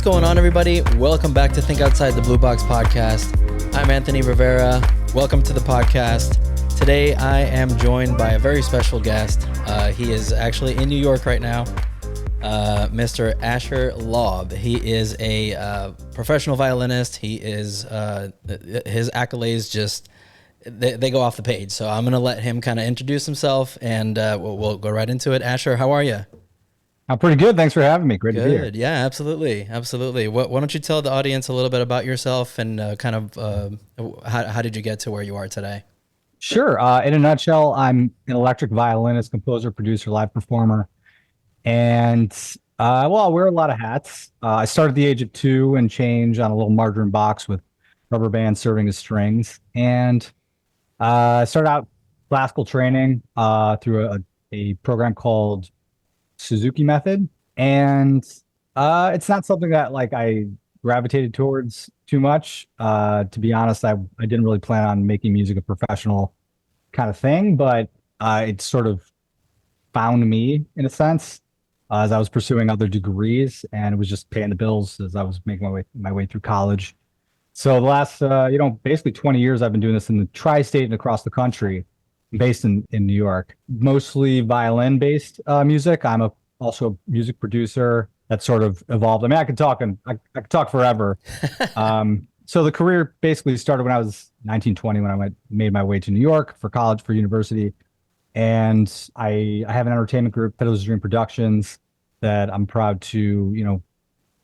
What's going on, everybody? Welcome back to Think Outside the BlueBox podcast. I'm Anthony Rivera. Welcome to the podcast. Today, I am joined by a very special guest. He is actually in New York right now, Mr. Asher Laub. He is a professional violinist. He is his accolades just they go off the page. So I'm gonna let him kind of introduce himself, and we'll go right into it. Asher, how are you? I'm pretty good. Thanks for having me. Great to be here. Good. Yeah, absolutely. Absolutely. Why don't you tell the audience a little bit about yourself and how did you get to where you are today? Sure. In a nutshell, I'm an electric violinist, composer, producer, live performer. And I wear a lot of hats. I started at the age of 2 and change on a little margarine box with rubber bands serving as strings. And I started out classical training through a program called Suzuki Method. And it's not something that I gravitated towards too much. To be honest, I didn't really plan on making music a professional kind of thing, but it sort of found me in a sense as I was pursuing other degrees, and it was just paying the bills as I was making my way through college. So the last basically 20 years I've been doing this in the tri-state and across the country, based in New York, mostly violin based music. Also a music producer that sort of evolved. I mean, I could talk forever. So the career basically started when I was 19, 20, when made my way to New York for college, for university. And I have an entertainment group, Fiddler's Dream Productions, that I'm proud to,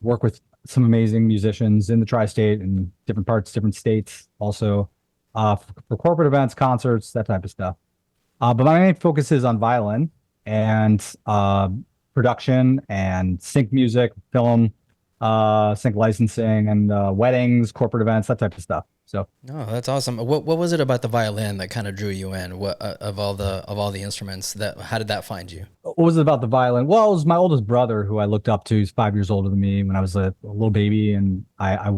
work with some amazing musicians in the tri-state and different parts, different states, also for corporate events, concerts, that type of stuff. But my main focus is on violin and production and sync music, film, sync licensing, and weddings, corporate events, that type of stuff. So, Oh, that's awesome. What was it about the violin that kind of drew you in? What of all the instruments, how did that find you? what was it about the violin? Well, it was my oldest brother who I looked up to. He's 5 years older than me when I was a little baby, and I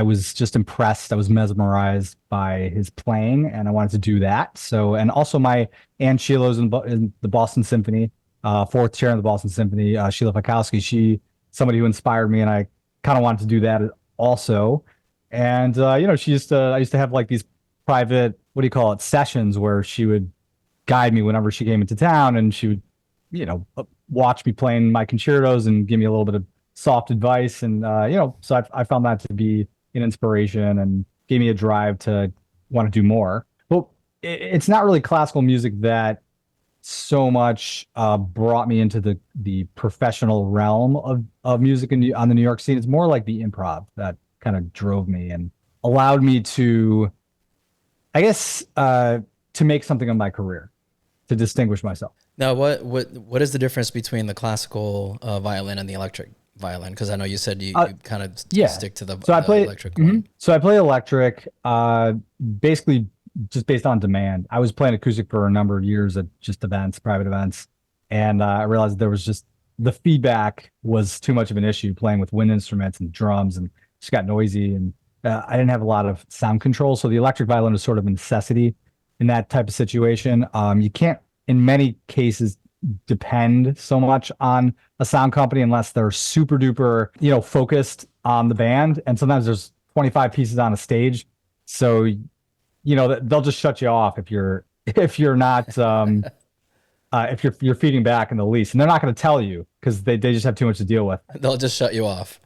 was just impressed. I was mesmerized by his playing, and I wanted to do that. So, and also my aunt Sheila's in the Boston Symphony, fourth chair in the Boston Symphony. Sheila Fikowski, somebody who inspired me, and I kind of wanted to do that also. And I used to have these private, what do you call it, sessions where she would guide me whenever she came into town, and she would, watch me playing my concertos and give me a little bit of soft advice. And so I found that to be an inspiration and gave me a drive to want to do more. But it's not really classical music that so much brought me into the professional realm of music on the New York scene. It's more like the improv that kind of drove me and allowed me to, I guess, to make something of my career, to distinguish myself. Now, what is the difference between the classical violin and the electric violin? Because I know you said you kind of stick to the electric one. So I play electric, basically just based on demand. I was playing acoustic for a number of years at just events, private events, and I realized there was just the feedback was too much of an issue playing with wind instruments and drums, and just got noisy, and I didn't have a lot of sound control. So the electric violin is sort of a necessity in that type of situation. You can't, in many cases, depend so much on a sound company unless they're super duper, focused on the band. And sometimes there's 25 pieces on a stage, so they'll just shut you off if you're not if you're feeding back in the least, and they're not going to tell you because they just have too much to deal with. They'll just shut you off.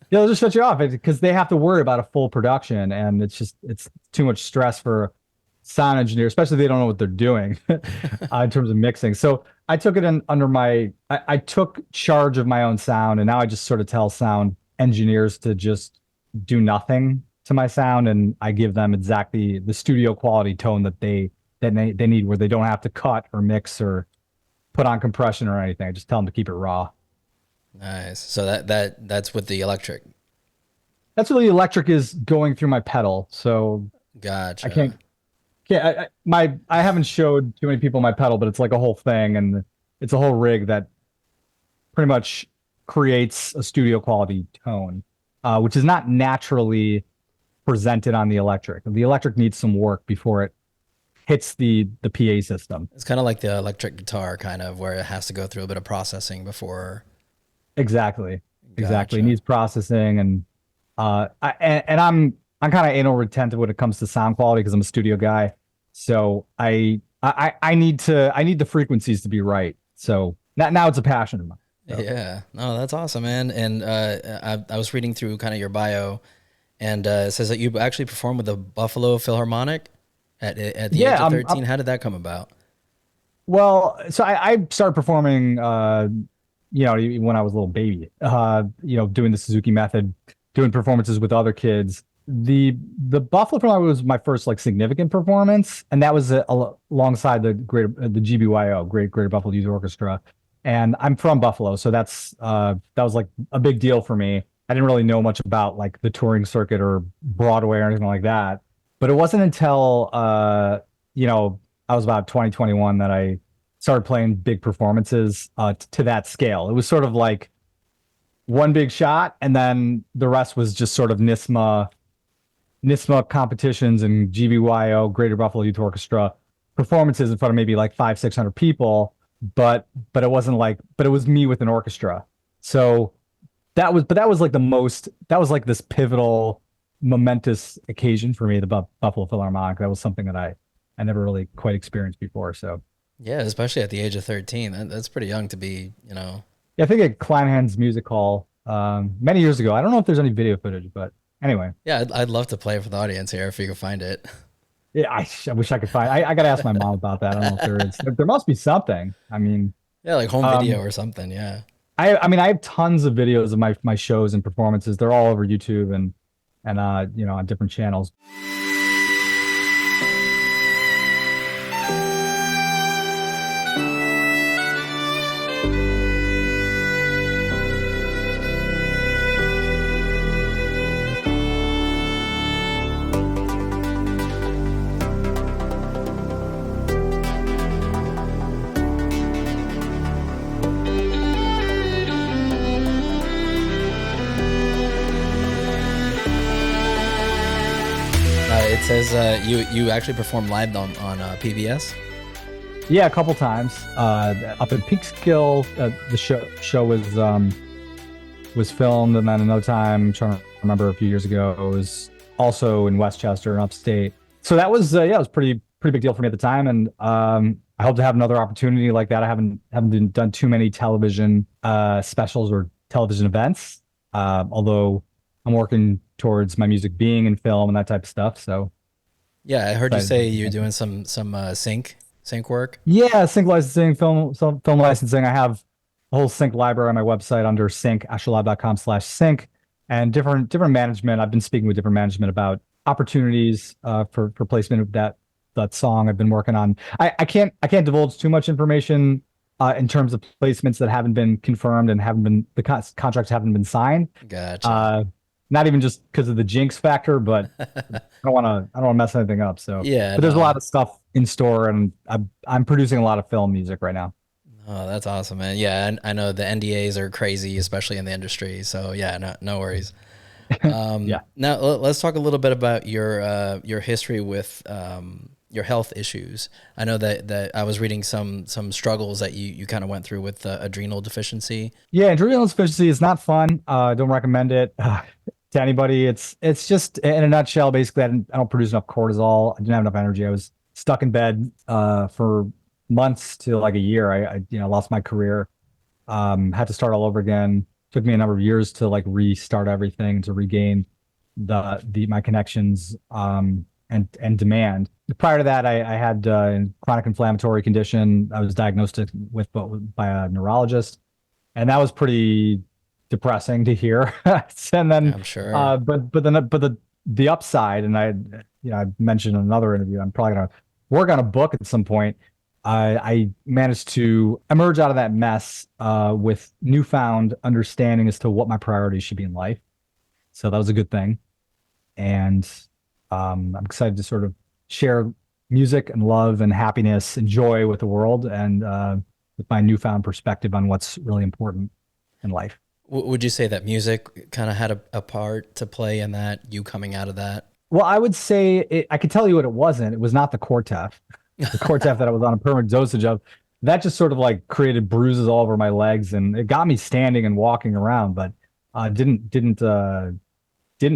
They'll just shut you off because they have to worry about a full production, and it's too much stress for sound engineer, especially if they don't know what they're doing in terms of mixing. So I took it I took charge of my own sound, and now I just sort of tell sound engineers to just do nothing to my sound, and I give them exactly the studio quality tone that they need, where they don't have to cut or mix or put on compression or anything. I just tell them to keep it raw. Nice. So that's with the electric. That's what the electric is going through my pedal. So Gotcha. I haven't showed too many people my pedal, but it's like a whole thing, and it's a whole rig that pretty much creates a studio quality tone, which is not naturally presented on the electric. The electric needs some work before it hits the PA system. It's kind of like the electric guitar, kind of where it has to go through a bit of processing before. Exactly. exactly. It Gotcha. needs processing, and I'm kind of anal retentive when it comes to sound quality because I'm a studio guy. So I need the frequencies to be right. So now it's a passion of mine. So Yeah, no, that's awesome, man. And I was reading through kind of your bio, and it says that you actually performed with the Buffalo Philharmonic at the age yeah, of 13. How did that come about? well, so I started performing, even when I was a little baby, doing the Suzuki method, doing performances with other kids. The Buffalo Philharmonic was my first like significant performance, and that was alongside the GBYO, Greater Buffalo Youth Orchestra. And I'm from Buffalo, so that was like a big deal for me. I didn't really know much about like the touring circuit or Broadway or anything like that. But it wasn't until you know, I was about 2021 that I started playing big performances to that scale. It was sort of like one big shot, and then the rest was just sort of NISMA competitions and GBYO, Greater Buffalo Youth Orchestra performances in front of maybe like 500-600 people. But it wasn't like, but it was me with an orchestra. So that was like that was like this pivotal, momentous occasion for me, the Buffalo Philharmonic. That was something that I never really quite experienced before. So Yeah, especially at the age of 13. That's pretty young to be, you know. yeah, I think at Kleinhand's Music Hall many years ago. I don't know if there's any video footage, but anyway, Yeah, I'd love to play it for the audience here if you can find it. yeah, I wish I could find. I got to ask my mom about that. I don't know if there is. There must be something. I mean, Yeah, like home video um, or something. Yeah. I mean, I have tons of videos of my shows and performances. They're all over YouTube and on different channels. It says you actually performed live on PBS. Yeah, a couple times. Up in Peekskill, the show was filmed, and then another time, I'm trying to remember a few years ago, it was also in Westchester and upstate. So that was it was pretty big deal for me at the time, and I hope to have another opportunity like that. I haven't done too many television specials or television events, although I'm working towards my music being in film and that type of stuff. So Yeah, I heard you excited. say you're doing some sync work. Yeah, sync licensing, film licensing. I have a whole sync library on my website under sync, asherlaub.com/sync, and different management. I've been speaking with different management about opportunities for placement of that song I've been working on. I can't divulge too much information in terms of placements that haven't been confirmed and haven't been contracts haven't been signed. Gotcha. Uh, Not even just because of the jinx factor, but I don't want to mess anything up. So, Yeah, but there's a no. lot of stuff in store, and I'm producing a lot of film music right now. Oh, that's awesome, man. Yeah, I know the NDAs are crazy, especially in the industry. So yeah, no worries. Yeah. Now let's talk a little bit about your history with your health issues. I know that I was reading some struggles that you kind of went through with adrenal deficiency. Yeah, adrenal insufficiency is not fun. Don't recommend it to anybody. It's just in a nutshell. Basically, I don't produce enough cortisol. I didn't have enough energy. I was stuck in bed for months to like a year. I lost my career. Had to start all over again. Took me a number of years to like restart everything to regain the my connections and demand. Prior to that, I had a chronic inflammatory condition. I was diagnosed with by a neurologist, and that was pretty depressing to hear. And then, I'm sure. the upside, and I mentioned in another interview, I'm probably gonna work on a book at some point. I managed to emerge out of that mess with newfound understanding as to what my priorities should be in life. So that was a good thing, and I'm excited to sort of share music and love and happiness and joy with the world, and with my newfound perspective on what's really important in life. Would you say that music kind of had a part to play in that, you coming out of that? Well, I would say I could tell you what it wasn't. It was not the Cortef. The Cortef that I was on a permanent dosage of. That just sort of like created bruises all over my legs, and it got me standing and walking around. But Didn't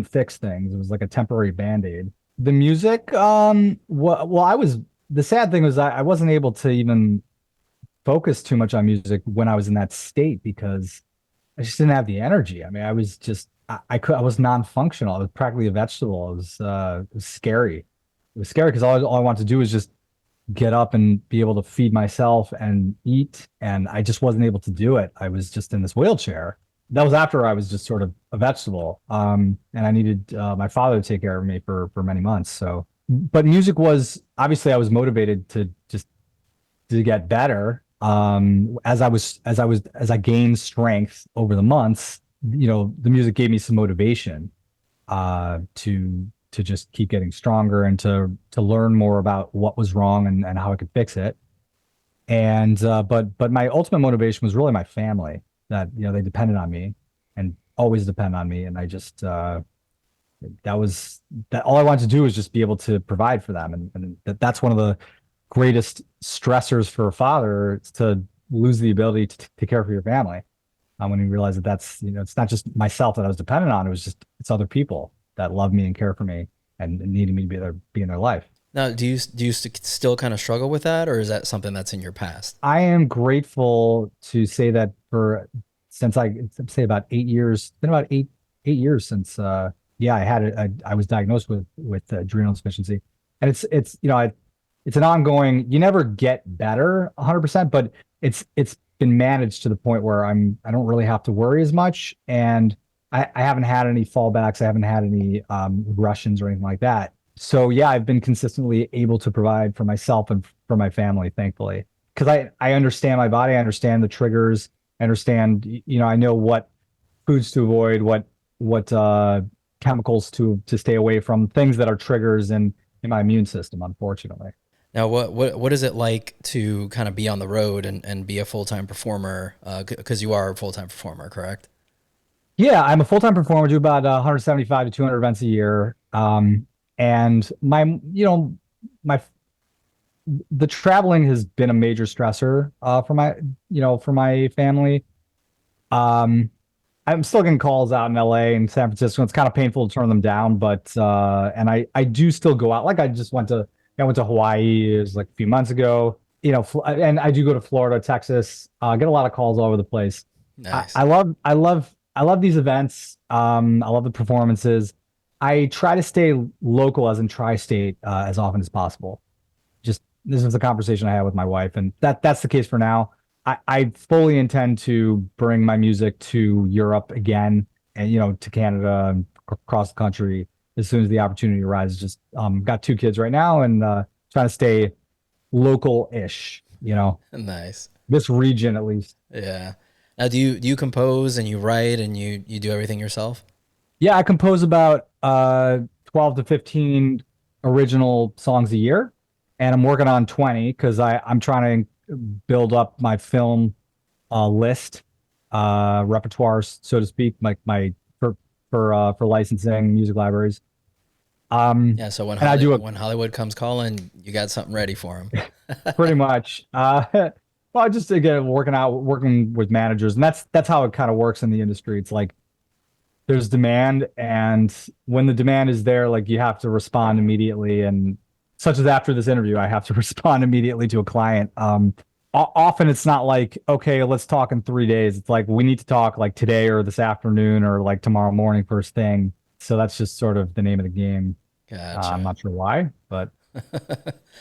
fix things. It was like a temporary band-aid. The music, the sad thing was I wasn't able to even focus too much on music when I was in that state because I just didn't have the energy. I mean, I was just I was non-functional. I was practically a vegetable. It was scary. It was scary because all I wanted to do was just get up and be able to feed myself and eat, and I just wasn't able to do it. I was just in this wheelchair. That was after I was just sort of a vegetable, and I needed my father to take care of me for many months. So, but music was obviously I was motivated to get better. As I gained strength over the months, the music gave me some motivation to just keep getting stronger and to learn more about what was wrong and how I could fix it. And but my ultimate motivation was really my family, that they depended on me and always depend on me. And I just that all I wanted to do was just be able to provide for them. And that's one of the greatest stressors for a father, is to lose the ability to care for your family. When you realize that that's, it's not just myself that I was dependent on, it's other people that love me and care for me and needed me to be in their life. Now, do you still kind of struggle with that, or is that something that's in your past? I am grateful to say that since I say about 8 years, it's been about eight years since I was diagnosed with adrenal insufficiency, and it's an ongoing. You never get better 100%, but it's been managed to the point where I don't really have to worry as much, and I haven't had any fallbacks. I haven't had any regressions or anything like that. So yeah, I've been consistently able to provide for myself and for my family, thankfully, because I understand my body. I understand the triggers. I understand, I know what foods to avoid, what chemicals to stay away from, things that are triggers in my immune system, unfortunately. Now, what is it like to kind of be on the road and be a full-time performer? Because you are a full-time performer, correct? Yeah, I'm a full-time performer, do about 175 to 200 events a year. And the traveling has been a major stressor for my family. I'm still getting calls out in LA and San Francisco. It's kind of painful to turn them down, but and I do still go out. Like I went to Hawaii, it was like a few months ago. And I do go to Florida, Texas. I get a lot of calls all over the place. Nice. I love these events. I love the performances. I try to stay local, as in tri-state, as often as possible. Just this is a conversation I had with my wife, and that's the case for now. I fully intend to bring my music to Europe again, and to Canada and across the country as soon as the opportunity arises. Just got 2 kids right now, and trying to stay local-ish. Nice. This region at least. Yeah. Now, do you compose and you write and you do everything yourself? Yeah, I compose about 12 to 15 original songs a year, and I'm working on 20 because I'm trying to build up my film list, repertoire, so to speak, like my for licensing music libraries. Yeah, so when Hollywood comes calling, you got something ready for them. Pretty much. Well, just again working with managers, and that's how it kind of works in the industry. It's like there's demand, and when the demand is there, like you have to respond immediately. And such as after this interview, I have to respond immediately to a client. Often it's not like, okay, let's talk in 3 days. It's like we need to talk like today or this afternoon or like tomorrow morning first thing. So that's just sort of the name of the game. Gotcha. I'm not sure why, but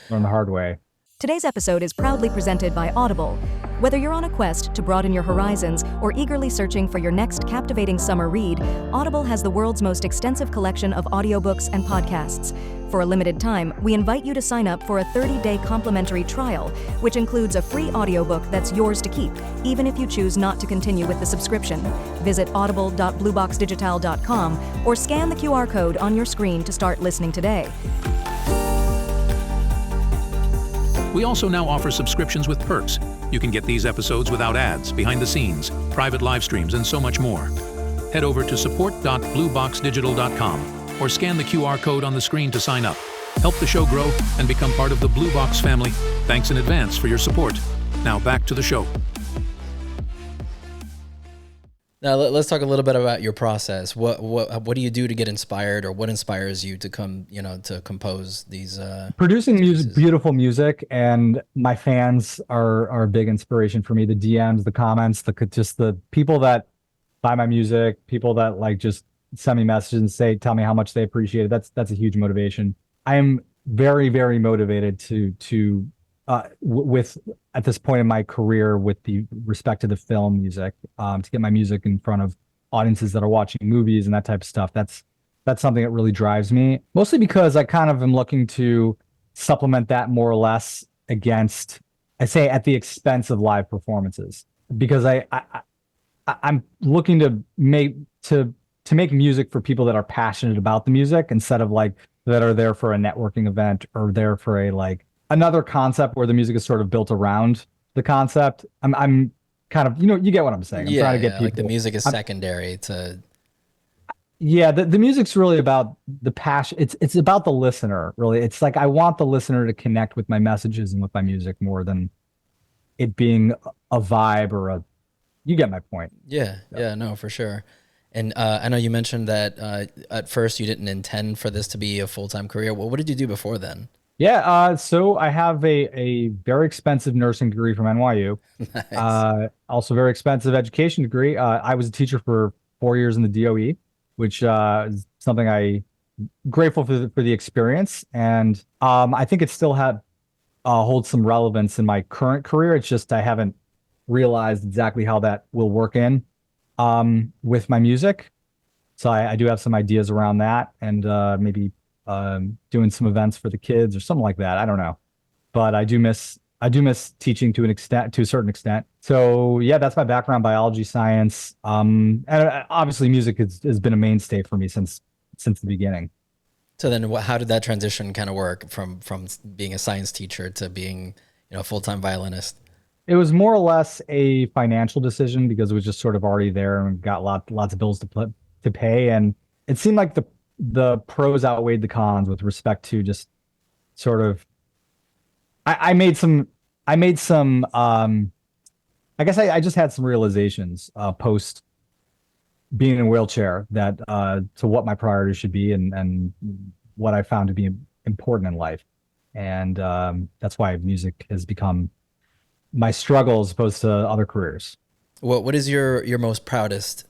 learn the hard way. Today's episode is proudly presented by Audible. Whether you're on a quest to broaden your horizons or eagerly searching for your next captivating summer read, Audible has the world's most extensive collection of audiobooks and podcasts. For a limited time, we invite you to sign up for a 30-day complimentary trial, which includes a free audiobook that's yours to keep, even if you choose not to continue with the subscription. Visit audible.blueboxdigital.com or scan the QR code on your screen to start listening today. We also now offer subscriptions with perks. You can get these episodes without ads, behind the scenes, private live streams, and so much more. Head over to support.blueboxdigital.com or scan the QR code on the screen to sign up. Help the show grow and become part of the Blue Box family. Thanks in advance for your support. Now back to the show. Now let's talk a little bit about your process. What do you do to get inspired, or what inspires you to to compose these? Producing these music, pieces? beautiful music, and my fans are a big inspiration for me. The DMs, the comments, just the people that buy my music, people that like just send me messages and tell me how much they appreciate it. That's a huge motivation. I am very, very motivated with at this point in my career with the respect to the film music, to get my music in front of audiences that are watching movies and that type of stuff. That's something that really drives me, mostly because I kind of am looking to supplement that more or less I say at the expense of live performances, because I'm looking to make music for people that are passionate about the music, instead of like that are there for a networking event or there for a like another concept where the music is sort of built around the concept. I'm kind of, you get what I'm saying. I'm trying to get people, like the music is secondary to. Yeah, the music's really about the passion. It's about the listener, really. It's like I want the listener to connect with my messages and with my music more than it being a vibe or a. You get my point. Yeah, no, for sure. And I know you mentioned that at first you didn't intend for this to be a full-time career. Well, what did you do before then? Yeah, so I have a very expensive nursing degree from NYU. Nice. Also very expensive education degree. I was a teacher for 4 years in the DOE, which is something I grateful for the experience, and I think it still holds some relevance in my current career. It's just I haven't realized exactly how that will work in with my music. So I do have some ideas around that, and maybe doing some events for the kids or something like that. I don't know, but I do miss teaching to a certain extent. So yeah, that's my background: biology, science, and obviously music has been a mainstay for me since the beginning. So then, how did that transition kind of work from being a science teacher to being, a full-time violinist? It was more or less a financial decision, because it was just sort of already there and got lots of bills to pay, and it seemed like the pros outweighed the cons with respect to just sort of. I made some. I guess I just had some realizations post being in a wheelchair that to what my priorities should be, and what I found to be important in life, and that's why music has become my struggle as opposed to other careers. What is your most proudest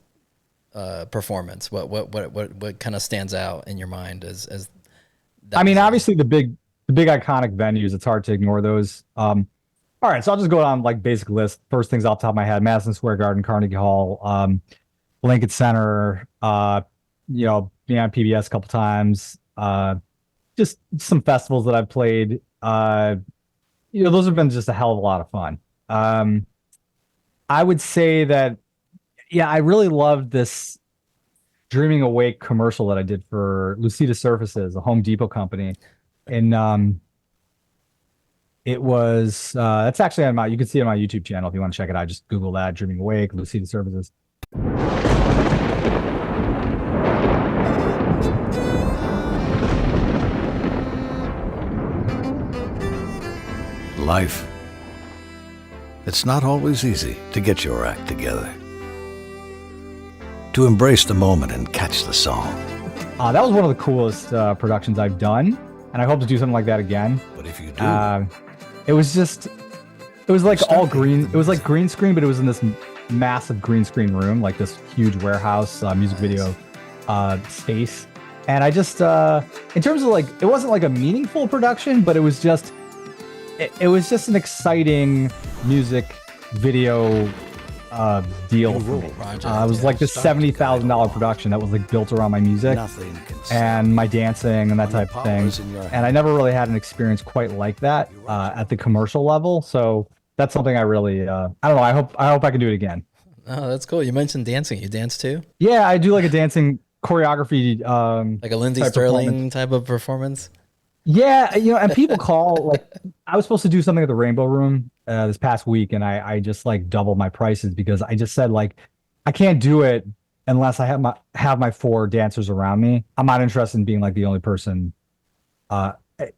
performance? What kind of stands out in your mind as that I mean, was, obviously the big iconic venues, it's hard to ignore those. All right, so I'll just go down like basic list. First things off the top of my head: Madison Square Garden, Carnegie Hall, Lincoln Center, being on PBS a couple times, just some festivals that I've played. Those have been just a hell of a lot of fun. I would say that, yeah, I really loved this Dreaming Awake commercial that I did for Lucida Surfaces, a Home Depot company. And it was, that's actually on you can see it on my YouTube channel if you want to check it out. Just Google that, Dreaming Awake, Lucida Surfaces. Life. It's not always easy to get your act together, to embrace the moment and catch the song. That was one of the coolest productions I've done, and I hope to do something like that again. But if you do, it was like all green. It was like green screen, but it was in this massive green screen room, like this huge warehouse music video space. And I just, in terms of like, it wasn't like a meaningful production, but it was just an exciting music video deal for me. It was like this $70,000 production that was like built around my music and my dancing and that type of thing. And I never really had an experience quite like that at the commercial level. So that's something I really, I don't know. I hope I can do it again. Oh, that's cool. You mentioned dancing. You dance too? Yeah, I do like a dancing choreography. Like a Lindsey Sterling type of performance? Yeah, and people call, like, I was supposed to do something at the Rainbow Room this past week, and I just like doubled my prices because I just said, like, I can't do it unless I have my 4 dancers around me. I'm not interested in being like the only person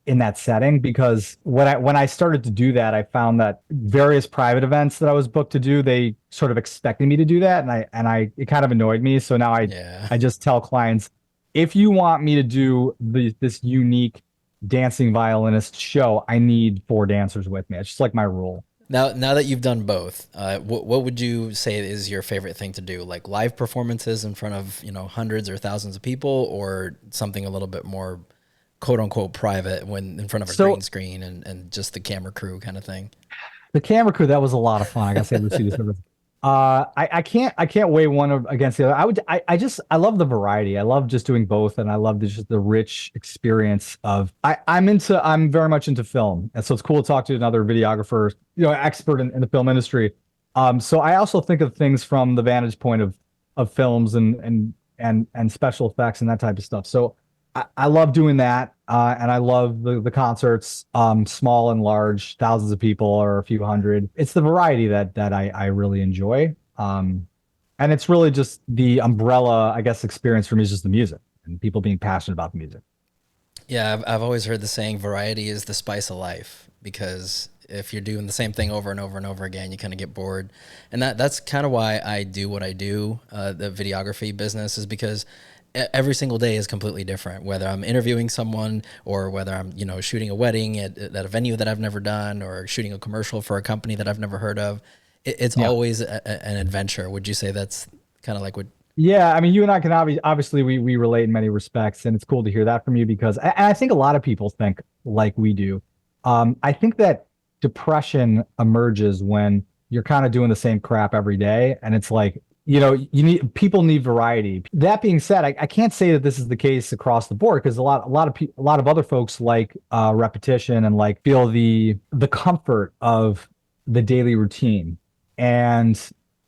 in that setting, because when I started to do that, I found that various private events that I was booked to do, they sort of expected me to do that, and it kind of annoyed me. So now I just tell clients, if you want me to do this unique dancing violinist show, I need 4 dancers with me. It's just like my rule. Now that you've done both, what would you say is your favorite thing to do? Like live performances in front of, hundreds or thousands of people, or something a little bit more quote unquote private when in front of a green screen and just the camera crew kind of thing? The camera crew, that was a lot of fun. I gotta say, Lucy, I can't weigh one against the other. I love the variety. I love just doing both, and I love just the rich experience of. I'm very much into film, and so it's cool to talk to another videographer, expert in the film industry. So I also think of things from the vantage point of films and special effects and that type of stuff. So I love doing that, and I love the concerts, small and large, thousands of people or a few hundred. It's the variety that I really enjoy, and it's really just the umbrella, I guess, experience for me is just the music and people being passionate about the music. Yeah, I've always heard the saying, variety is the spice of life, because if you're doing the same thing over and over and over again, you kind of get bored. And that's kind of why I do what I do, the videography business, is because every single day is completely different, whether I'm interviewing someone or whether I'm, shooting a wedding at a venue that I've never done, or shooting a commercial for a company that I've never heard of. It's always an adventure. Would you say that's kind of like what? Yeah, I mean, you and I can obviously we relate in many respects, and it's cool to hear that from you, because I think a lot of people think like we do. I think that depression emerges when you're kind of doing the same crap every day, and it's like, people need variety. That being said, I can't say that this is the case across the board, because a lot of other folks like repetition and like feel the comfort of the daily routine. And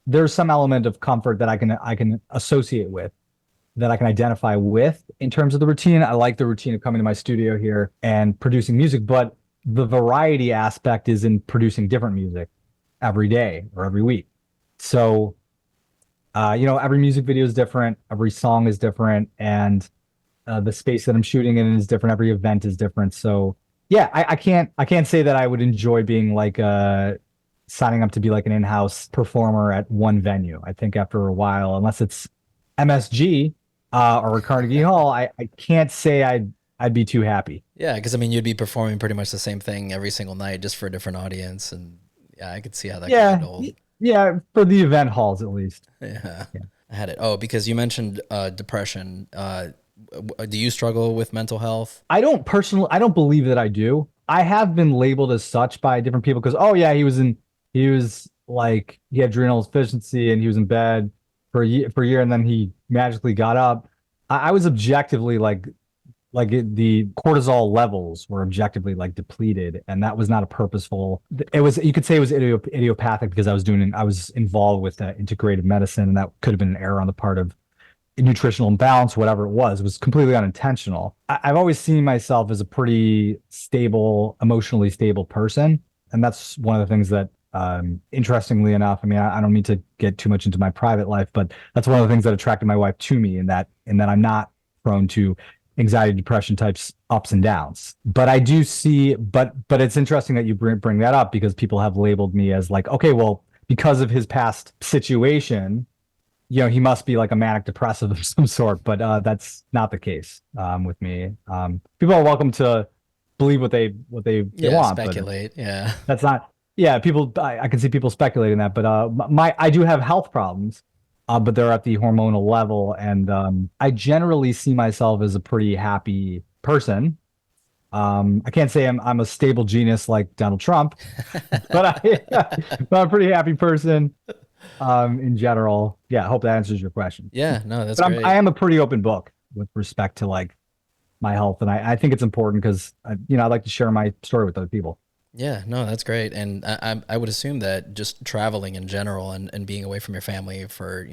there's some element of comfort that I can associate with, that I can identify with in terms of the routine. I like the routine of coming to my studio here and producing music, but the variety aspect is in producing different music every day or every week. So every music video is different, every song is different, and the space that I'm shooting in is different. Every event is different. So yeah, I can't say that I would enjoy being like signing up to be like an in-house performer at one venue. I think after a while, unless it's MSG or Carnegie Hall, I can't say I'd be too happy. Yeah, because I mean, you'd be performing pretty much the same thing every single night, just for a different audience, and yeah, I could see how that could get old. Yeah, for the event halls at least. Yeah. I had it. Oh, because you mentioned depression. Do you struggle with mental health? I don't believe that I do. I have been labeled as such by different people because, oh yeah, he was like, he had adrenal insufficiency and he was in bed for a year and then he magically got up. I was objectively like the cortisol levels were objectively like depleted, and that was not a purposeful. You could say it was idiopathic, because I was involved with integrative medicine, and that could have been an error on the part of nutritional imbalance, whatever it was completely unintentional. I've always seen myself as a pretty stable, emotionally stable person, and that's one of the things that, interestingly enough, I mean, I don't mean to get too much into my private life, but that's one of the things that attracted my wife to me, in that I'm not prone to anxiety, depression types ups and downs. But I do see, but it's interesting that you bring that up, because people have labeled me as like, okay, well, because of his past situation, he must be like a manic depressive of some sort. But that's not the case with me. People are welcome to believe what they want. Speculate. Yeah, that's not. Yeah, people. I can see people speculating that, but I do have health problems. But they're at the hormonal level, and I generally see myself as a pretty happy person. I can't say I'm a stable genius like Donald Trump, but I'm a pretty happy person in general. Yeah, I hope that answers your question. Yeah, no, that's great. I am a pretty open book with respect to like my health, and I think it's important because I like to share my story with other people. Yeah, no, that's great. And I would assume that just traveling in general and being away from your family for,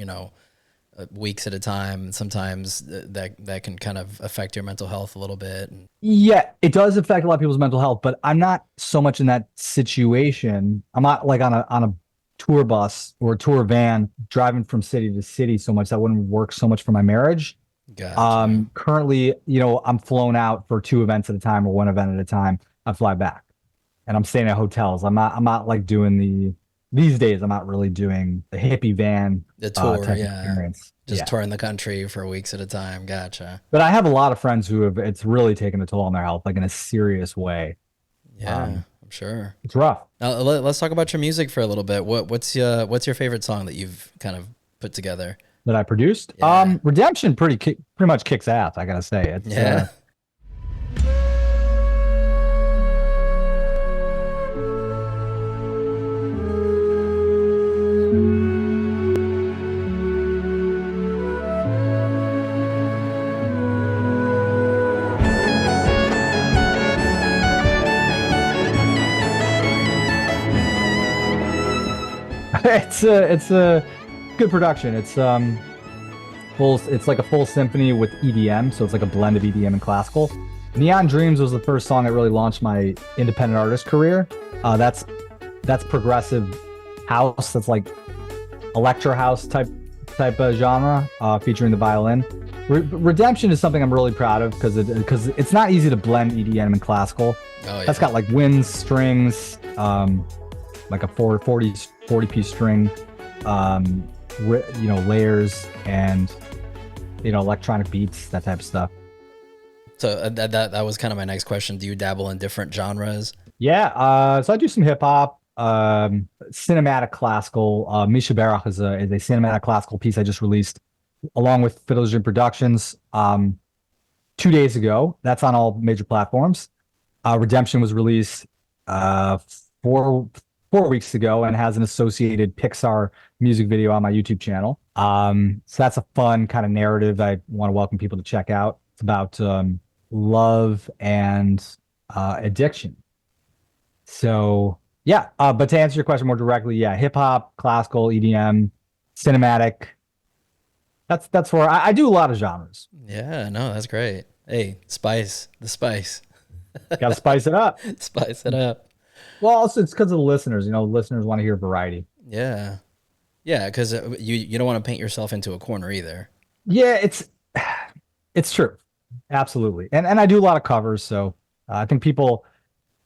weeks at a time, sometimes that can kind of affect your mental health a little bit. Yeah, it does affect a lot of people's mental health, but I'm not so much in that situation. I'm not like on a tour bus or a tour van driving from city to city so much. That wouldn't work so much for my marriage. Gotcha. Currently, I'm flown out for 2 events at a time or 1 event at a time. I fly back and I'm staying at hotels. I'm not like doing these days, I'm not really doing the hippie van The tour, type yeah. experience. Just Yeah. touring the country for weeks at a time. Gotcha. But I have a lot of friends it's really taken a toll on their health, like in a serious way. Yeah, Um, I'm sure. it's rough. Now let's talk about your music for a little bit. What's your favorite song that you've kind of put together? That I produced. Yeah. Redemption pretty much kicks ass, I gotta say. It's Yeah. it's a good production. It's like a full symphony with EDM, so it's like a blend of EDM and classical. Neon Dreams was the first song that really launched my independent artist career. That's progressive house. That's like electro house type of genre, featuring the violin. Redemption is something I'm really proud of because it's not easy to blend EDM and classical. Oh, yeah. That's got like winds, strings, like a 40 piece string, layers, and electronic beats, that type of stuff. So that was kind of my next question. Do you dabble in different genres? Yeah, so I do some hip hop, cinematic classical. Misha Baruch is a cinematic classical piece I just released along with Fiddler's Productions 2 days ago. That's on all major platforms. Redemption was released 4 weeks ago and has an associated Pixar music video on my YouTube channel. So that's a fun kind of narrative I want to welcome people to check out. It's about love and addiction. So yeah, but to answer your question more directly, yeah, hip hop, classical, EDM, cinematic. That's where I do a lot of genres. Yeah, no, that's great. Hey, the spice. Got to spice it up. Spice it up. Well, also it's because of the listeners. Listeners want to hear variety. Yeah. Yeah, because you don't want to paint yourself into a corner either. Yeah, it's true. Absolutely. And I do a lot of covers, so I think people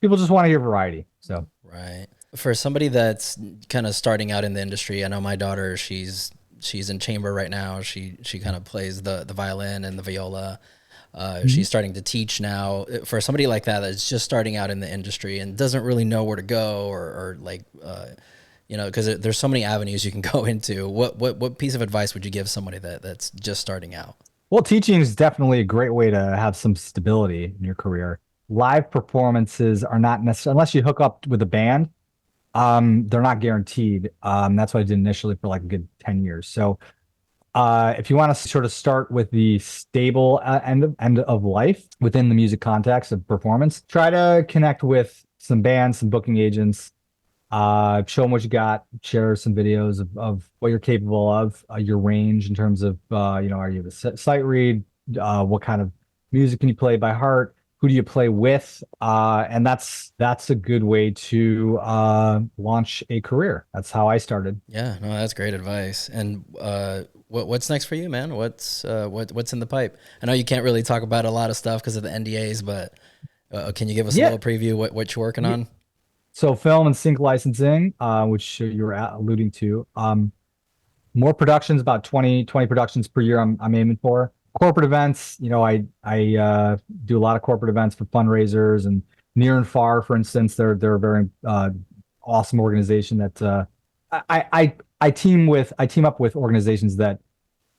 just want to hear variety. So right. For somebody that's kind of starting out in the industry, I know my daughter, she's in chamber right now. She kind of plays the violin and the viola. She's starting to teach now. For somebody like that's just starting out in the industry and doesn't really know where to go or like, because there's so many avenues you can go into. What piece of advice would you give somebody that's just starting out? Well, teaching is definitely a great way to have some stability in your career. Live performances are not necessarily, unless you hook up with a band, they're not guaranteed. That's what I did initially for like a good 10 years. So if you want to sort of start with the stable end of life within the music context of performance, try to connect with some bands, some booking agents, show them what you got, share some videos of what you're capable of, your range in terms of, are you a sight read? What kind of music can you play by heart? Who do you play with? And that's a good way to launch a career. That's how I started. Yeah, no, that's great advice. And what's next for you, man? What's in the pipe? I know you can't really talk about a lot of stuff because of the NDAs, but can you give us a little preview what you're working on? So film and sync licensing, which you were alluding to. More productions, about 20 productions per year I'm aiming for. Corporate events, I do a lot of corporate events for fundraisers and Near and Far, for instance. They're a very awesome organization that I team up with organizations that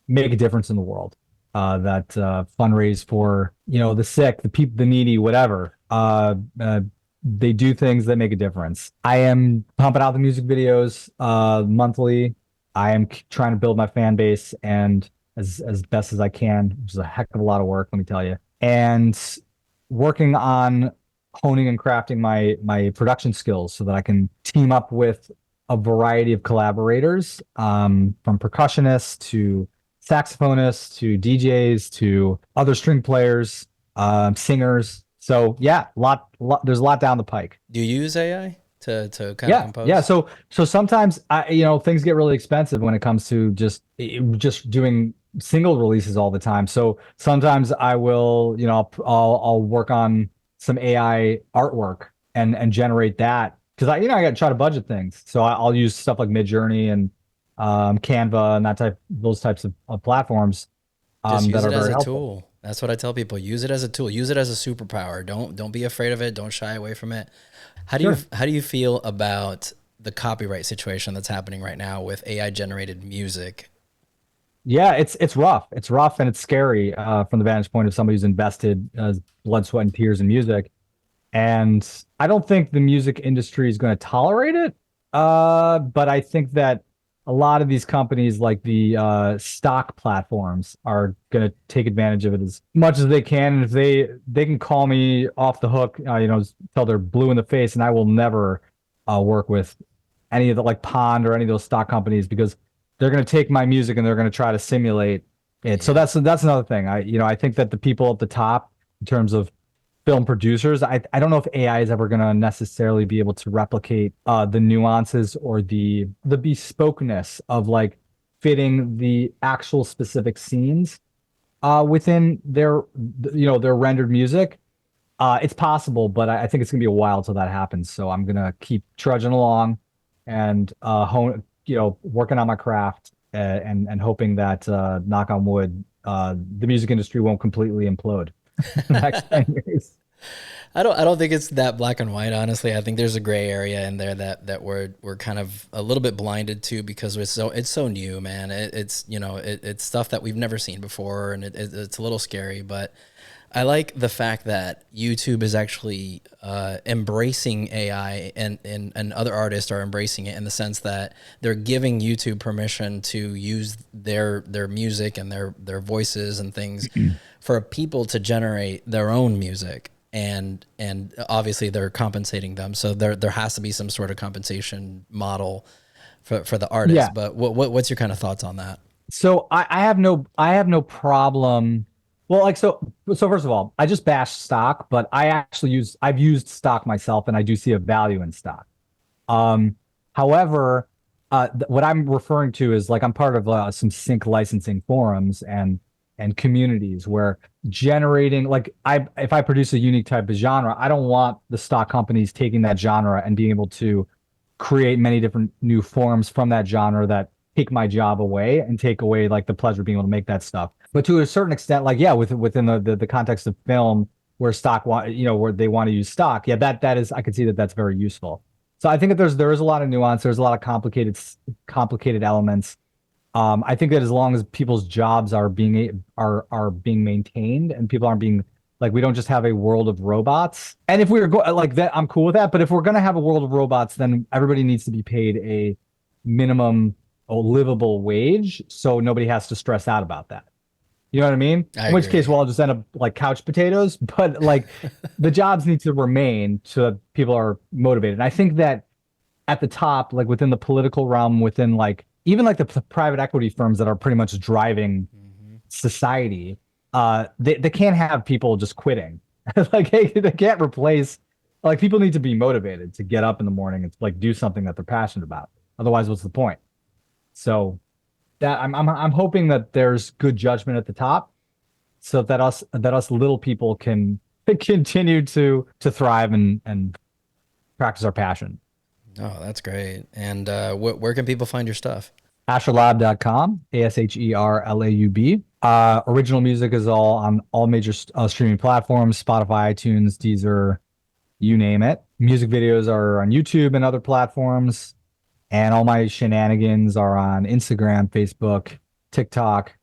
make a difference in the world, that fundraise for the sick, the people, the needy, whatever. They do things that make a difference. I am pumping out the music videos monthly. I am trying to build my fan base and as best as I can, which is a heck of a lot of work, let me tell you. And working on honing and crafting my production skills so that I can team up with a variety of collaborators, from percussionists to saxophonists to DJs to other string players, singers. So yeah, there's a lot down the pike. Do you use AI to kind of compose? Yeah. So sometimes things get really expensive when it comes to just doing single releases all the time. So sometimes I will, I'll work on some AI artwork and generate that because I got to try to budget things. So I'll use stuff like Midjourney and Canva and those types of platforms Just use that it are as very a helpful. tool. That's what I tell people. Use it as a tool. Use it as a superpower. Don't be afraid of it. Don't shy away from it. How do you feel about the copyright situation that's happening right now with AI generated music? Yeah, it's rough. It's rough and it's scary from the vantage point of somebody who's invested blood, sweat, and tears in music. And I don't think the music industry is going to tolerate it. But I think that a lot of these companies, like the stock platforms, are going to take advantage of it as much as they can. And if they can call me off the hook, till they're blue in the face, and I will never work with any of the like Pond or any of those stock companies because they're going to take my music and they're going to try to simulate it. So that's another thing. I think that the people at the top, in terms of film producers, I don't know if AI is ever going to necessarily be able to replicate the nuances or the bespokeness of like fitting the actual specific scenes within their rendered music. It's possible, but I think it's going to be a while till that happens. So I'm going to keep trudging along and working on my craft and hoping that knock on wood, the music industry won't completely implode in the next 10 years. I don't think it's that black and white, honestly. I think there's a gray area in there that we're kind of a little bit blinded to because it's so new, man. It's stuff that we've never seen before, and it's a little scary. But I like the fact that YouTube is actually embracing AI, and other artists are embracing it in the sense that they're giving YouTube permission to use their music and their voices and things for people to generate their own music. And obviously they're compensating them. So there has to be some sort of compensation model for the artist. Yeah. But what's your kind of thoughts on that? So I have no problem. Well, so first of all, I just bashed stock, but I've used stock myself, and I do see a value in stock. However, what I'm referring to is like I'm part of some sync licensing forums and communities where generating if I produce a unique type of genre, I don't want the stock companies taking that genre and being able to create many different new forms from that genre that take my job away and take away like the pleasure of being able to make that stuff. But to a certain extent, within the context of film where where they want to use stock, that is, I could see that that's very useful. So I think that there is a lot of nuance, there's a lot of complicated elements. I think that as long as people's jobs are being maintained and people aren't being we don't just have a world of robots. And if we're like that, I'm cool with that. But if we're going to have a world of robots, then everybody needs to be paid a minimum livable wage. So nobody has to stress out about that. You know what I mean? In which case, I'll just end up like couch potatoes, but the jobs need to remain so that people are motivated. And I think that at the top, within the political realm, within even the private equity firms that are pretty much driving society, they can't have people just quitting. They can't replace. People need to be motivated to get up in the morning and do something that they're passionate about. Otherwise, what's the point? So that I'm hoping that there's good judgment at the top, so that us little people can continue to thrive and practice our passion. Oh, that's great. And where can people find your stuff? AsherLaub.com, ASHERLAUB. Original music is all on all major streaming platforms, Spotify, iTunes, Deezer, you name it. Music videos are on YouTube and other platforms. And all my shenanigans are on Instagram, Facebook, TikTok,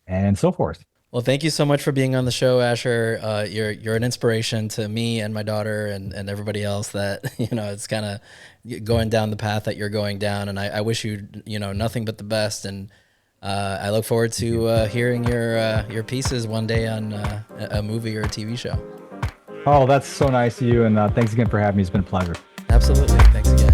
and so forth. Well, thank you so much for being on the show, Asher. You're an inspiration to me and my daughter and everybody else that, it's kind of going down the path that you're going down. And I wish you, nothing but the best. And I look forward to hearing your pieces one day on a movie or a TV show. Oh, that's so nice of you. And thanks again for having me. It's been a pleasure. Absolutely. Thanks again.